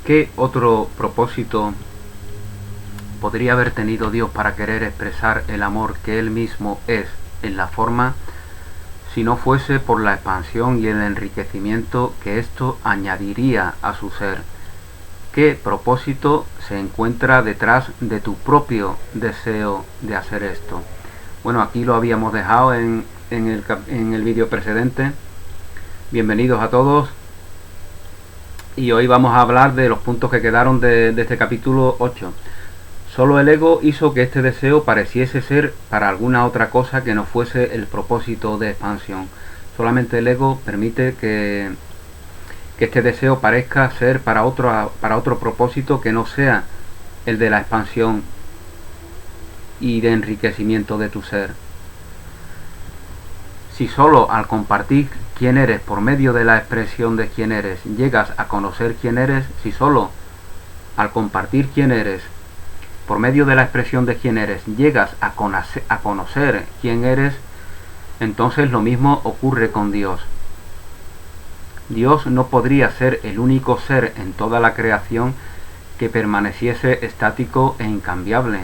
¿Qué otro propósito podría haber tenido Dios para querer expresar el amor que Él mismo es en la forma, si no fuese por la expansión y el enriquecimiento que esto añadiría a su ser? ¿Qué propósito se encuentra detrás de tu propio deseo de hacer esto? Bueno, aquí lo habíamos dejado en el vídeo precedente. Bienvenidos a todos. Y hoy vamos a hablar de los puntos que quedaron de este capítulo 8. Solo el ego hizo que este deseo pareciese ser para alguna otra cosa que no fuese el propósito de expansión. Solamente el ego permite que este deseo parezca ser para otro propósito que no sea el de la expansión y de enriquecimiento de tu ser. Si solo al compartir quién eres por medio de la expresión de quién eres llegas a conocer quién eres, si solo al compartir quién eres por medio de la expresión de quién eres llegas a conocer quién eres, entonces lo mismo ocurre con Dios. Dios no podría ser el único ser en toda la creación que permaneciese estático e incambiable.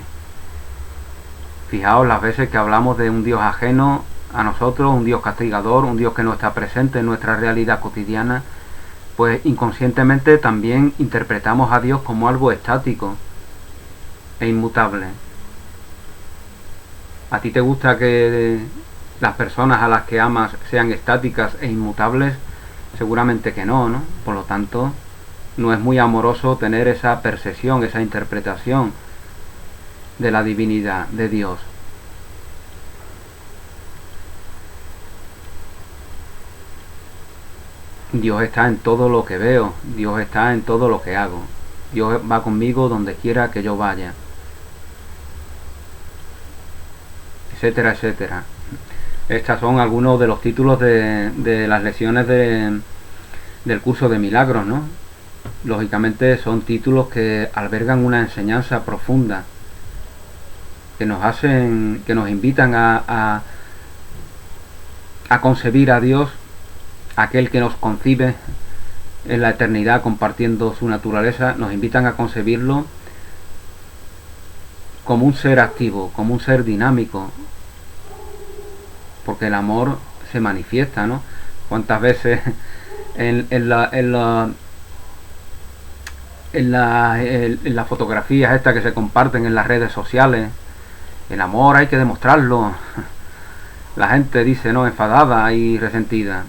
Fijaos las veces que hablamos de un Dios ajeno a nosotros, un Dios castigador, un Dios que no está presente en nuestra realidad cotidiana, pues inconscientemente también interpretamos a Dios como algo estático e inmutable. ¿A ti te gusta que las personas a las que amas sean estáticas e inmutables? Seguramente que no, ¿no? Por lo tanto, no es muy amoroso tener esa percepción, esa interpretación de la divinidad de Dios. Dios está en todo lo que veo, Dios está en todo lo que hago. Dios va conmigo donde quiera que yo vaya. Etcétera, etcétera. Estos son algunos de los títulos de las lecciones del curso de milagros, ¿no? Lógicamente son títulos que albergan una enseñanza profunda, que nos invitan a concebir a Dios, aquel que nos concibe en la eternidad compartiendo su naturaleza, nos invitan a concebirlo como un ser activo, como un ser dinámico, porque el amor se manifiesta, ¿no? ¿Cuántas veces en las fotografías estas que se comparten en las redes sociales, el amor hay que demostrarlo? La gente dice, ¿no?, enfadada y resentida.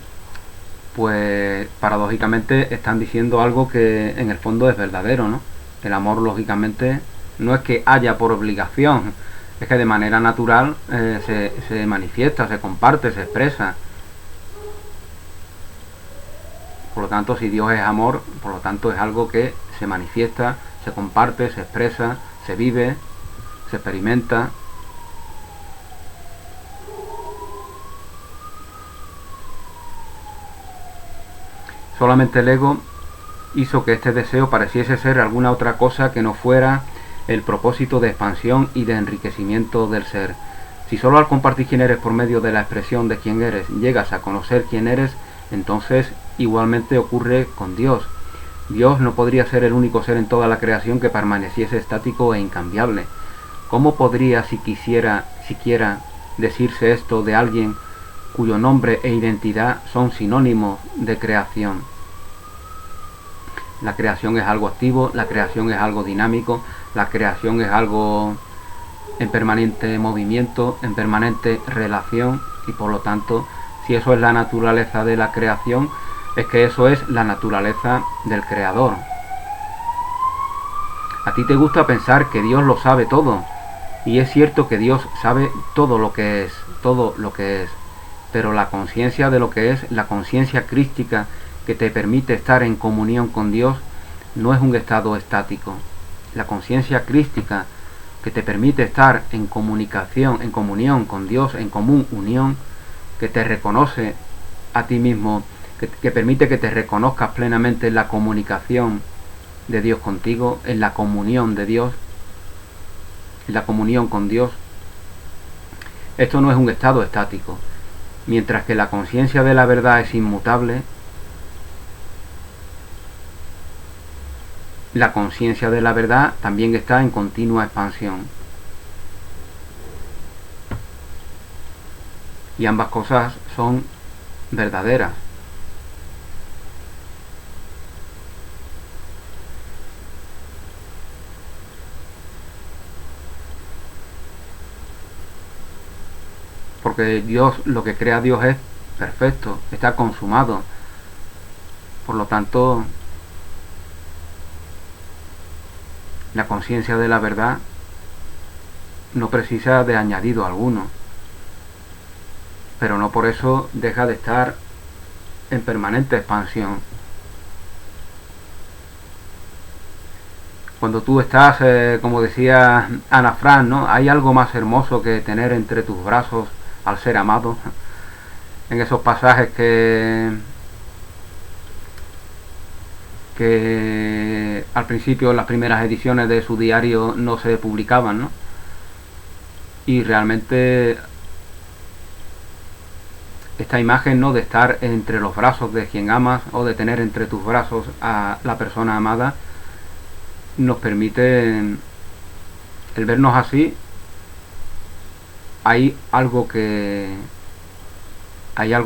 Pues paradójicamente están diciendo algo que en el fondo es verdadero, ¿no? El amor, lógicamente, no es que haya por obligación, es que de manera natural se manifiesta, se comparte, se expresa. Por lo tanto, si Dios es amor, por lo tanto es algo que se manifiesta, se comparte, se expresa, se vive, se experimenta. Solamente el ego hizo que este deseo pareciese ser alguna otra cosa que no fuera el propósito de expansión y de enriquecimiento del ser. Si solo al compartir quién eres por medio de la expresión de quién eres llegas a conocer quién eres, entonces igualmente ocurre con Dios. Dios no podría ser el único ser en toda la creación que permaneciese estático e incambiable. ¿Cómo podría siquiera decirse esto de alguien cuyo nombre e identidad son sinónimos de creación? La creación es algo activo, la creación es algo dinámico, la creación es algo en permanente movimiento, en permanente relación, y por lo tanto, si eso es la naturaleza de la creación, es que eso es la naturaleza del creador. A ti te gusta pensar que Dios lo sabe todo, y es cierto que Dios sabe todo lo que es, pero la conciencia de lo que es, la conciencia crística que te permite estar en comunión con Dios, no es un estado estático. La conciencia crística que te permite estar en comunicación, en comunión con Dios, en común unión, que te reconoce a ti mismo, que permite que te reconozcas plenamente en la comunicación de Dios contigo, en la comunión de Dios, en la comunión con Dios. Esto no es un estado estático. Mientras que la conciencia de la verdad es inmutable, la conciencia de la verdad también está en continua expansión. Y ambas cosas son verdaderas. Porque Dios, lo que crea Dios es perfecto, está consumado. Por lo tanto, la conciencia de la verdad no precisa de añadido alguno, pero no por eso deja de estar en permanente expansión. Cuando tú estás, como decía Ana Frank, ¿no? Hay algo más hermoso que tener entre tus brazos al ser amado. En esos pasajes que al principio, en las primeras ediciones de su diario, no se publicaban, ¿no? Y realmente esta imagen, ¿no?, de estar entre los brazos de quien amas, o de tener entre tus brazos a la persona amada, nos permite el vernos así. Hay algo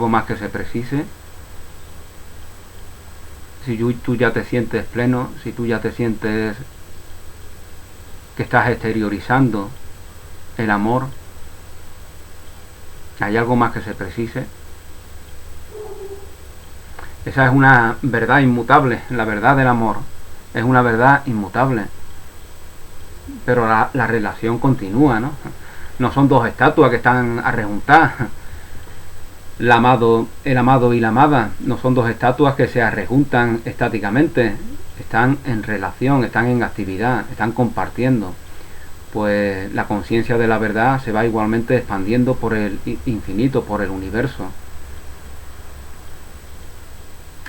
más que se precise. Si tú ya te sientes pleno, si tú ya te sientes que estás exteriorizando el amor, hay algo más que se precise. Esa es una verdad inmutable, la verdad del amor es una verdad inmutable, pero la relación continúa, ¿no? No son dos estatuas que están arrejuntadas. El amado y la amada no son dos estatuas que se arrejuntan estáticamente, están en relación, están en actividad, están compartiendo. Pues la conciencia de la verdad se va igualmente expandiendo por el infinito, por el universo.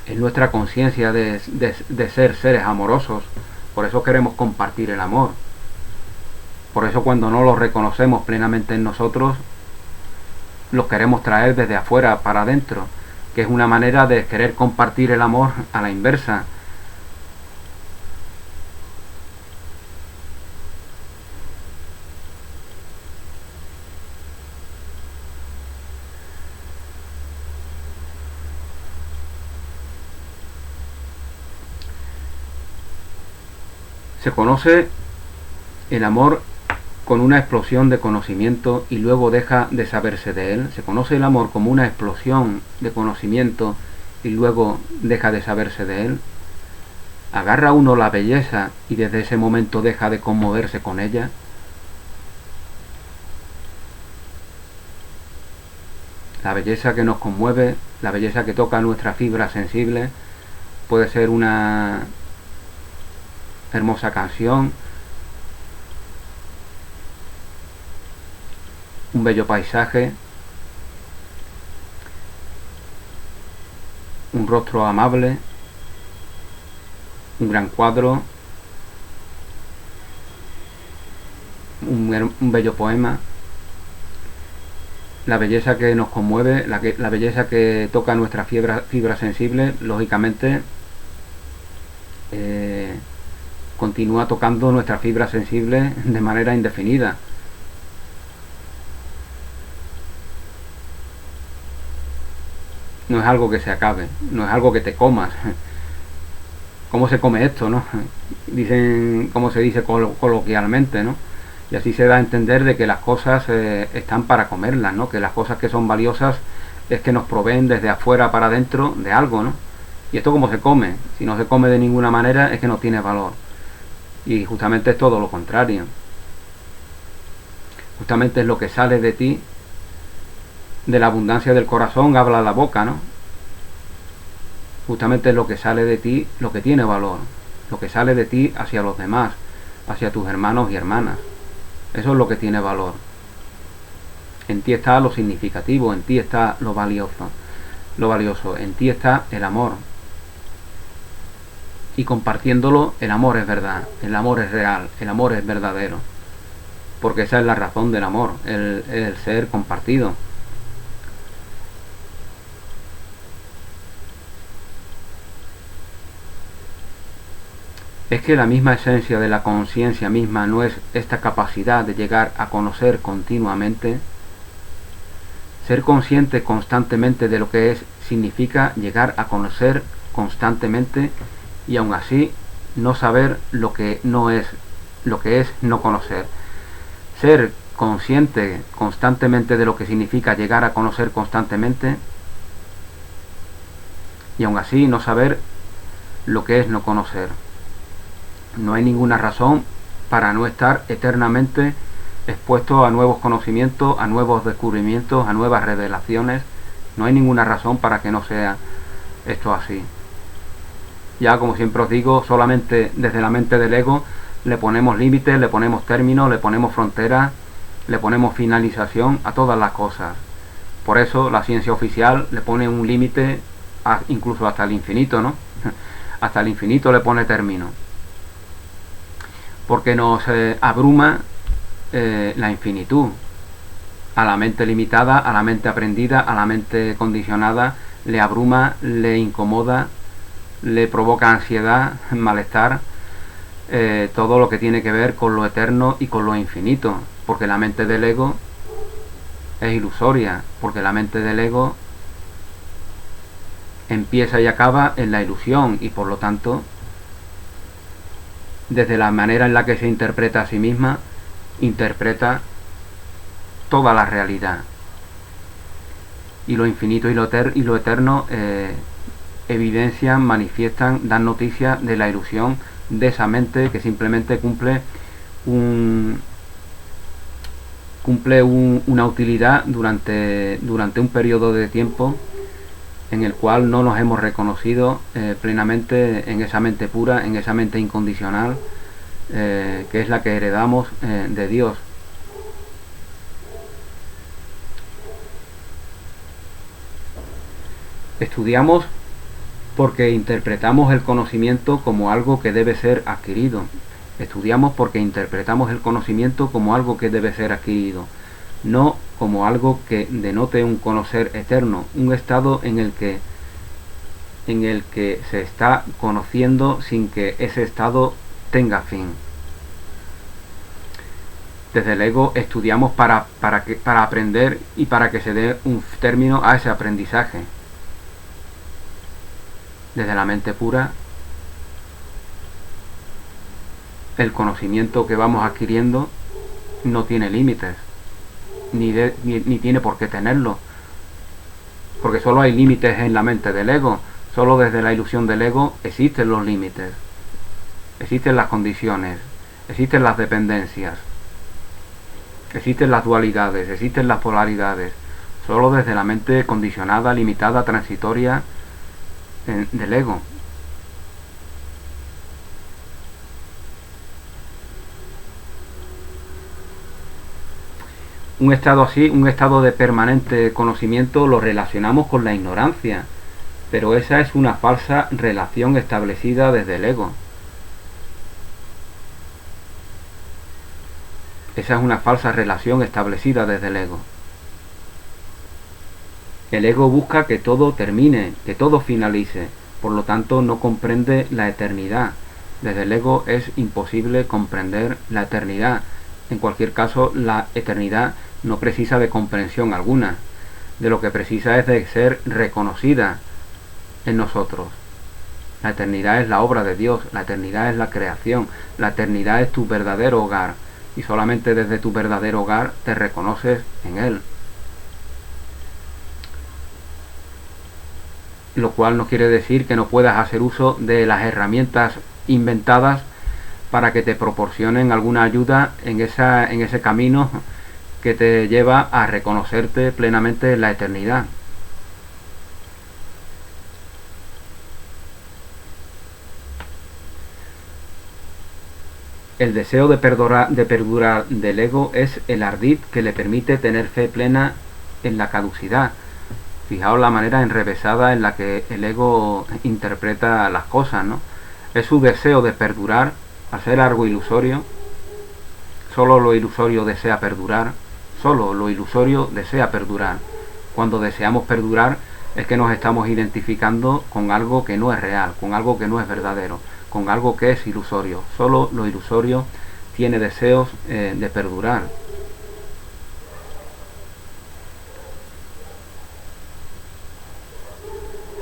Es nuestra conciencia de ser seres amorosos. Por eso queremos compartir el amor. Por eso cuando no lo reconocemos plenamente en nosotros, los queremos traer desde afuera para adentro, que es una manera de querer compartir el amor a la inversa. Se conoce el amor con una explosión de conocimiento y luego deja de saberse de él. Se conoce el amor como una explosión de conocimiento y luego deja de saberse de él. Agarra uno la belleza y desde ese momento deja de conmoverse con ella. La belleza que nos conmueve, la belleza que toca nuestra fibra sensible, puede ser una hermosa canción, un bello paisaje, un rostro amable, un gran cuadro, un bello poema. La belleza que nos conmueve, la belleza que toca nuestra fibra sensible, lógicamente continúa tocando nuestra fibra sensible de manera indefinida. No es algo que se acabe, no es algo que te comas. ¿Cómo se come esto, no? Dicen, como se dice coloquialmente, ¿no? Y así se da a entender de que las cosas están para comerlas, ¿no? Que las cosas que son valiosas es que nos proveen desde afuera para adentro de algo, ¿no? Y esto cómo se come. Si no se come de ninguna manera es que no tiene valor. Y justamente es todo lo contrario. Justamente es lo que sale de ti. De la abundancia del corazón habla la boca, ¿no? Justamente es lo que sale de ti, lo que tiene valor, lo que sale de ti hacia los demás, hacia tus hermanos y hermanas. Eso es lo que tiene valor. En ti está lo significativo, en ti está lo valioso, en ti está el amor. Y compartiéndolo, el amor es verdad, el amor es real, el amor es verdadero. Porque esa es la razón del amor, el ser compartido. Es que la misma esencia de la conciencia misma no es esta capacidad de llegar a conocer continuamente. Ser consciente constantemente de lo que es significa llegar a conocer constantemente y aún así no saber lo que no es, lo que es no conocer. Ser consciente constantemente de lo que significa llegar a conocer constantemente y aún así no saber lo que es no conocer. No hay ninguna razón para no estar eternamente expuesto a nuevos conocimientos, a nuevos descubrimientos, a nuevas revelaciones. No hay ninguna razón para que no sea esto así. Ya, como siempre os digo, solamente desde la mente del ego le ponemos límites, le ponemos términos, le ponemos fronteras, le ponemos finalización a todas las cosas. Por eso la ciencia oficial le pone un límite incluso hasta el infinito, ¿no? Hasta el infinito le pone término. Porque nos abruma la infinitud. A la mente limitada, a la mente aprendida, a la mente condicionada, le abruma, le incomoda, le provoca ansiedad, malestar, todo lo que tiene que ver con lo eterno y con lo infinito, porque la mente del ego es ilusoria, porque la mente del ego empieza y acaba en la ilusión y por lo tanto, desde la manera en la que se interpreta a sí misma, interpreta toda la realidad. Y lo infinito y lo eterno evidencian, manifiestan, dan noticia de la ilusión de esa mente que simplemente cumple una utilidad durante un periodo de tiempo en el cual no nos hemos reconocido plenamente en esa mente pura, en esa mente incondicional, que es la que heredamos de Dios. Estudiamos porque interpretamos el conocimiento como algo que debe ser adquirido. Estudiamos porque interpretamos el conocimiento como algo que debe ser adquirido, no como algo que denote un conocer eterno, un estado en el que se está conociendo sin que ese estado tenga fin. Desde el ego estudiamos para aprender y para que se dé un término a ese aprendizaje. Desde la mente pura, el conocimiento que vamos adquiriendo no tiene límites, ni tiene por qué tenerlo, porque solo hay límites en la mente del ego. Solo desde la ilusión del ego existen los límites, existen las condiciones, existen las dependencias, existen las dualidades, existen las polaridades. Solo desde la mente condicionada, limitada, transitoria del ego. Un estado así, un estado de permanente conocimiento, lo relacionamos con la ignorancia, pero esa es una falsa relación establecida desde el ego. Esa es una falsa relación establecida desde el ego. El ego busca que todo termine, que todo finalice, por lo tanto no comprende la eternidad. Desde el ego es imposible comprender la eternidad. En cualquier caso, la eternidad no precisa de comprensión alguna. De lo que precisa es de ser reconocida en nosotros. La eternidad es la obra de Dios, la eternidad es la creación, la eternidad es tu verdadero hogar, y solamente desde tu verdadero hogar te reconoces en él. Lo cual no quiere decir que no puedas hacer uso de las herramientas inventadas para que te proporcionen alguna ayuda en ese camino que te lleva a reconocerte plenamente en la eternidad. El deseo de perdurar del ego es el ardid que le permite tener fe plena en la caducidad. Fijaos la manera enrevesada en la que el ego interpreta las cosas, ¿no? Es su deseo de perdurar, al ser algo ilusorio. Solo lo ilusorio desea perdurar, solo lo ilusorio desea perdurar. Cuando deseamos perdurar es que nos estamos identificando con algo que no es real, con algo que no es verdadero. con algo que es ilusorio. Solo lo ilusorio tiene deseos de perdurar.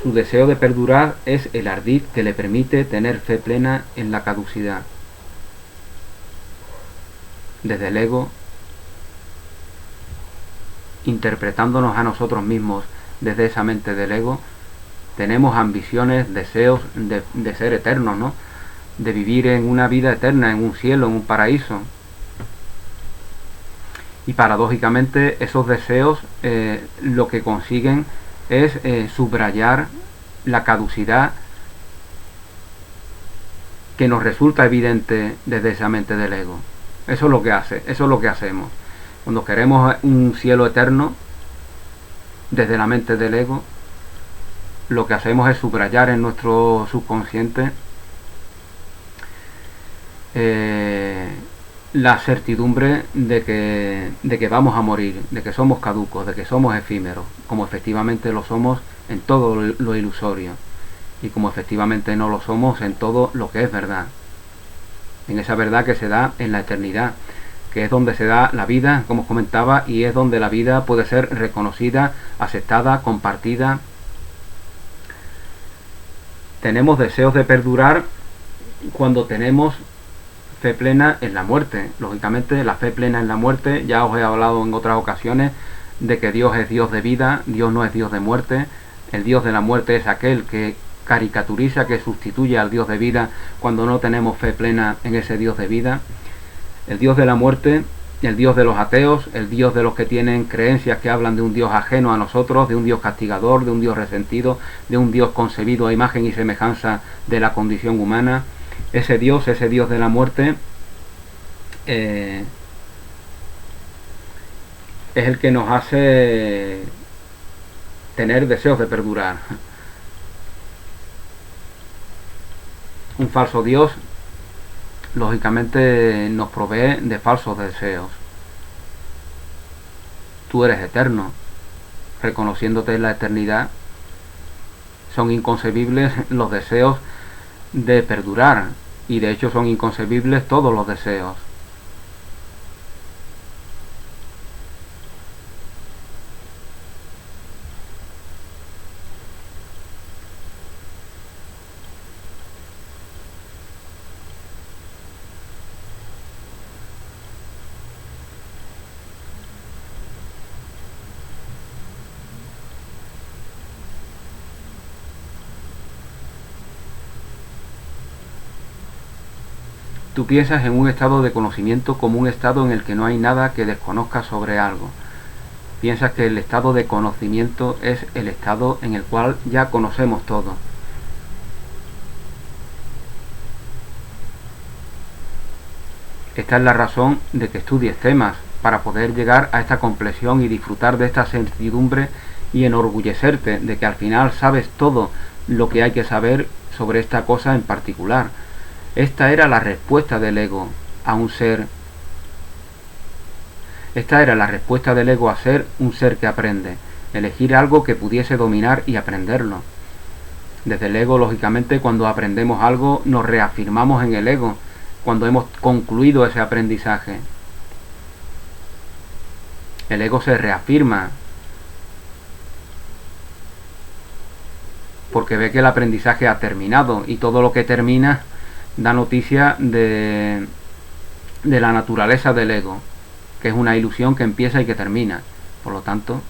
Su deseo de perdurar es el ardid que le permite tener fe plena en la caducidad. Desde el ego, interpretándonos a nosotros mismos desde esa mente del ego, tenemos ambiciones, deseos de ser eternos, ¿no? De vivir en una vida eterna, en un cielo, en un paraíso. Y paradójicamente esos deseos lo que consiguen es subrayar la caducidad que nos resulta evidente desde esa mente del ego. Eso es lo que hace, eso es lo que hacemos. Cuando queremos un cielo eterno, desde la mente del ego, lo que hacemos es subrayar en nuestro subconsciente la certidumbre de que vamos a morir, de que somos caducos, de que somos efímeros, como efectivamente lo somos en todo lo ilusorio, y como efectivamente no lo somos en todo lo que es verdad, en esa verdad que se da en la eternidad, que es donde se da la vida, como os comentaba, y es donde la vida puede ser reconocida, aceptada, compartida. Tenemos deseos de perdurar cuando tenemos fe plena en la muerte. Lógicamente, la fe plena en la muerte, ya os he hablado en otras ocasiones de que Dios es Dios de vida, Dios no es Dios de muerte. El Dios de la muerte es aquel que caricaturiza, que sustituye al Dios de vida cuando no tenemos fe plena en ese Dios de vida. El Dios de la muerte, el Dios de los ateos, el Dios de los que tienen creencias que hablan de un Dios ajeno a nosotros, de un Dios castigador, de un Dios resentido, de un Dios concebido a imagen y semejanza de la condición humana. Ese Dios de la muerte, es el que nos hace tener deseos de perdurar. Un falso Dios, lógicamente, nos provee de falsos deseos. Tú eres eterno, reconociéndote en la eternidad, son inconcebibles los deseos de perdurar, y de hecho son inconcebibles todos los deseos. Tú piensas en un estado de conocimiento como un estado en el que no hay nada que desconozcas sobre algo. Piensas que el estado de conocimiento es el estado en el cual ya conocemos todo. Esta es la razón de que estudies temas, para poder llegar a esta compleción y disfrutar de esta certidumbre y enorgullecerte de que al final sabes todo lo que hay que saber sobre esta cosa en particular. Esta era la respuesta del ego a un ser. Esta era la respuesta del ego a ser un ser que aprende, elegir algo que pudiese dominar y aprenderlo. Desde el ego, lógicamente, cuando aprendemos algo, nos reafirmamos en el ego, cuando hemos concluido ese aprendizaje. El ego se reafirma porque ve que el aprendizaje ha terminado, y todo lo que termina da noticia de la naturaleza del ego, que es una ilusión que empieza y que termina. Por lo tanto,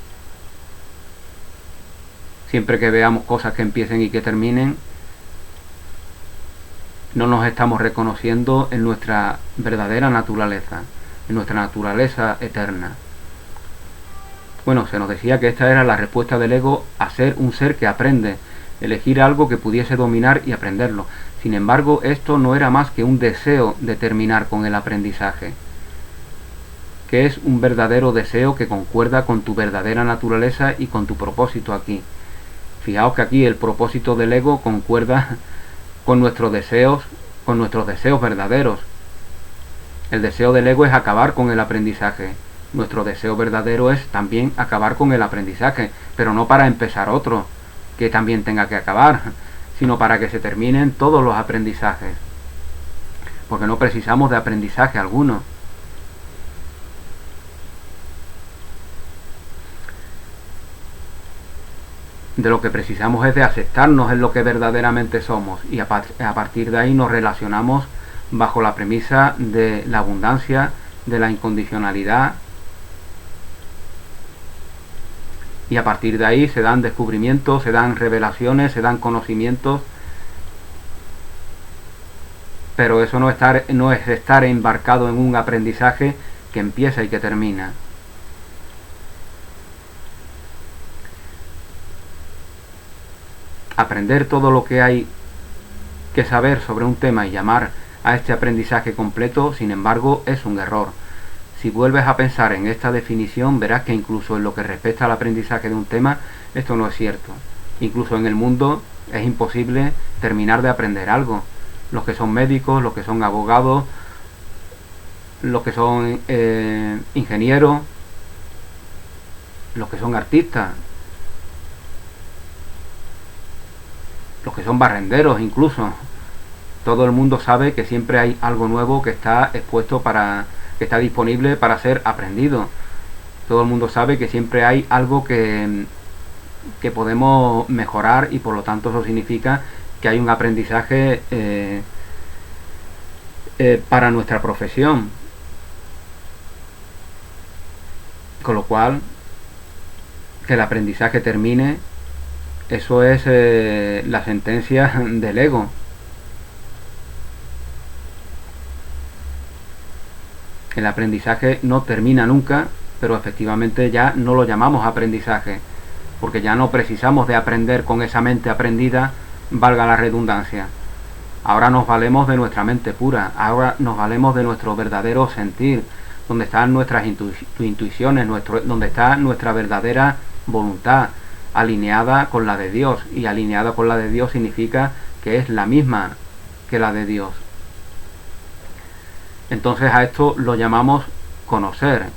siempre que veamos cosas que empiecen y que terminen, no nos estamos reconociendo en nuestra verdadera naturaleza, en nuestra naturaleza eterna. Bueno, se nos decía que esta era la respuesta del ego a ser un ser que aprende, elegir algo que pudiese dominar y aprenderlo. Sin embargo, esto no era más que un deseo de terminar con el aprendizaje, que es un verdadero deseo que concuerda con tu verdadera naturaleza y con tu propósito aquí. Fijaos que aquí el propósito del ego concuerda con nuestros deseos verdaderos. El deseo del ego es acabar con el aprendizaje. Nuestro deseo verdadero es también acabar con el aprendizaje, pero no para empezar otro que también tenga que acabar, sino para que se terminen todos los aprendizajes, porque no precisamos de aprendizaje alguno. De lo que precisamos es de aceptarnos en lo que verdaderamente somos, y a partir de ahí nos relacionamos bajo la premisa de la abundancia, de la incondicionalidad, y a partir de ahí se dan descubrimientos, se dan revelaciones, se dan conocimientos, pero eso no es estar embarcado en un aprendizaje que empieza y que termina. Aprender todo lo que hay que saber sobre un tema y llamar a este aprendizaje completo, sin embargo, es un error. Si vuelves a pensar en esta definición, verás que incluso en lo que respecta al aprendizaje de un tema, esto no es cierto. Incluso en el mundo es imposible terminar de aprender algo. Los que son médicos, los que son abogados, los que son ingenieros, los que son artistas, los que son barrenderos incluso. Todo el mundo sabe que siempre hay algo nuevo que está expuesto que está disponible para ser aprendido. Todo el mundo sabe que siempre hay algo que podemos mejorar, y por lo tanto eso significa que hay un aprendizaje para nuestra profesión. Con lo cual, que el aprendizaje termine, eso es la sentencia del ego. El aprendizaje no termina nunca, pero efectivamente ya no lo llamamos aprendizaje, porque ya no precisamos de aprender con esa mente aprendida, valga la redundancia. Ahora nos valemos de nuestra mente pura, ahora nos valemos de nuestro verdadero sentir, donde están nuestras intuiciones, donde está nuestra verdadera voluntad, alineada con la de Dios, y alineada con la de Dios significa que es la misma que la de Dios. Entonces a esto lo llamamos conocer,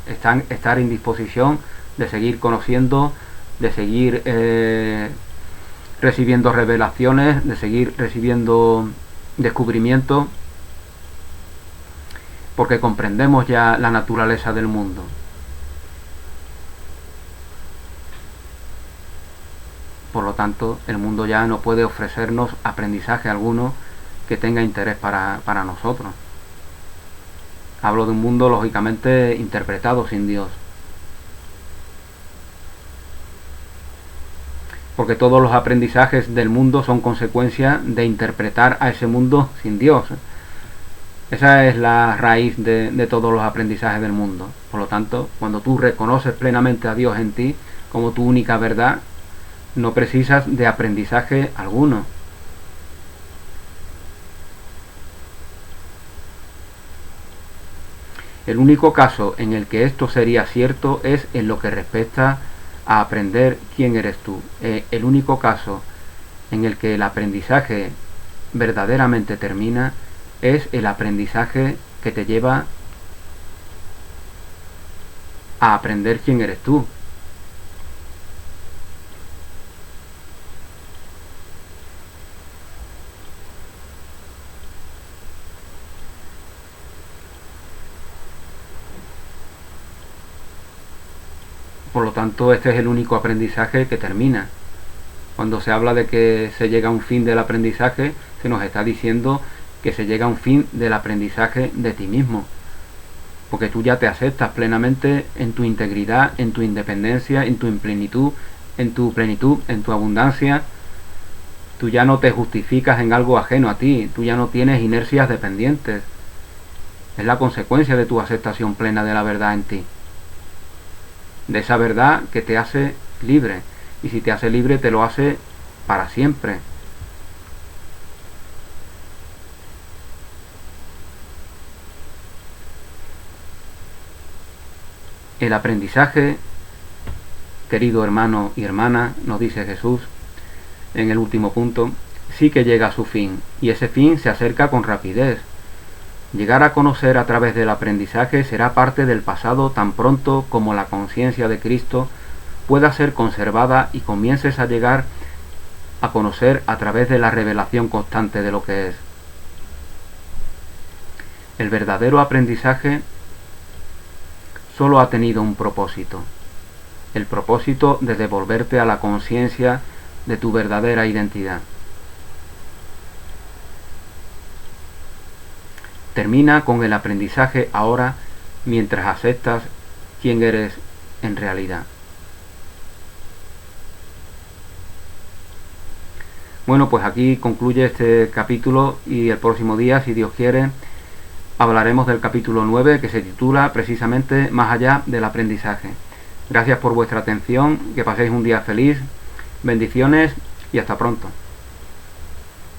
estar en disposición de seguir conociendo, de seguir recibiendo revelaciones, de seguir recibiendo descubrimientos, porque comprendemos ya la naturaleza del mundo. Por lo tanto, el mundo ya no puede ofrecernos aprendizaje alguno que tenga interés para nosotros. Hablo de un mundo lógicamente interpretado sin Dios. Porque todos los aprendizajes del mundo son consecuencia de interpretar a ese mundo sin Dios. Esa es la raíz de todos los aprendizajes del mundo. Por lo tanto, cuando tú reconoces plenamente a Dios en ti como tu única verdad, no precisas de aprendizaje alguno. El único caso en el que esto sería cierto es en lo que respecta a aprender quién eres tú. El único caso en el que el aprendizaje verdaderamente termina es el aprendizaje que te lleva a aprender quién eres tú. Por lo tanto, este es el único aprendizaje que termina. Cuando se habla de que se llega a un fin del aprendizaje, se nos está diciendo que se llega a un fin del aprendizaje de ti mismo. Porque tú ya te aceptas plenamente en tu integridad, en tu independencia, en tu plenitud, en tu abundancia. Tú ya no te justificas en algo ajeno a ti, tú ya no tienes inercias dependientes. Es la consecuencia de tu aceptación plena de la verdad en ti. De esa verdad que te hace libre, y si te hace libre te lo hace para siempre. El aprendizaje, querido hermano y hermana, nos dice Jesús en el último punto, sí que llega a su fin, y ese fin se acerca con rapidez. Llegar a conocer a través del aprendizaje será parte del pasado tan pronto como la conciencia de Cristo pueda ser conservada y comiences a llegar a conocer a través de la revelación constante de lo que es. El verdadero aprendizaje solo ha tenido un propósito, el propósito de devolverte a la conciencia de tu verdadera identidad. Termina con el aprendizaje ahora mientras aceptas quién eres en realidad. Bueno, pues aquí concluye este capítulo y el próximo día, si Dios quiere, hablaremos del capítulo 9 que se titula precisamente Más allá del aprendizaje. Gracias por vuestra atención, que paséis un día feliz, bendiciones y hasta pronto.